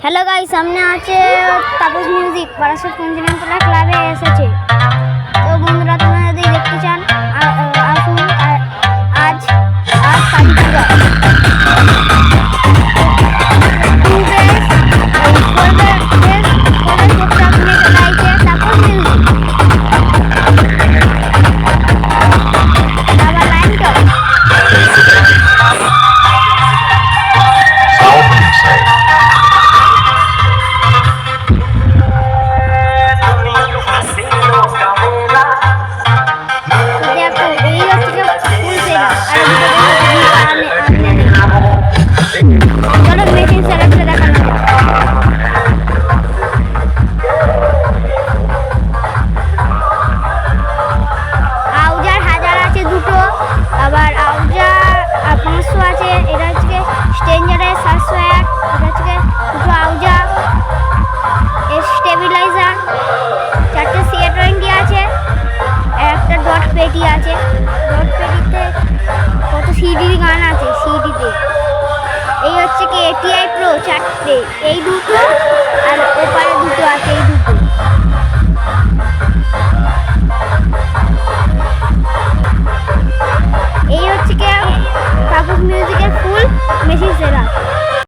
Hello guys, সামনে আছে Tapas music Barasat continental ক্লাবে এসেছে। তো বন্ধুরা, তোমরা যদি দেখতে চান আসুন। আজ কালী পূজা। চলো মেশিন সেলেক্টে দেখানো আউজার 1000 আছে দুটো, আবার আউজার 500 আছে। এটা হচ্ছে স্ট্রেঞ্জারের 701, এটা হচ্ছে দুটো আউজা, স্টেবিলাইজার, 4টে CA20 আছে, একটা ডট পেটি আছে। ডট পেটিতে কত সিডি গান আছে, সিডিতে এই হচ্ছে কি ATI Pro 4টে, এই দুটো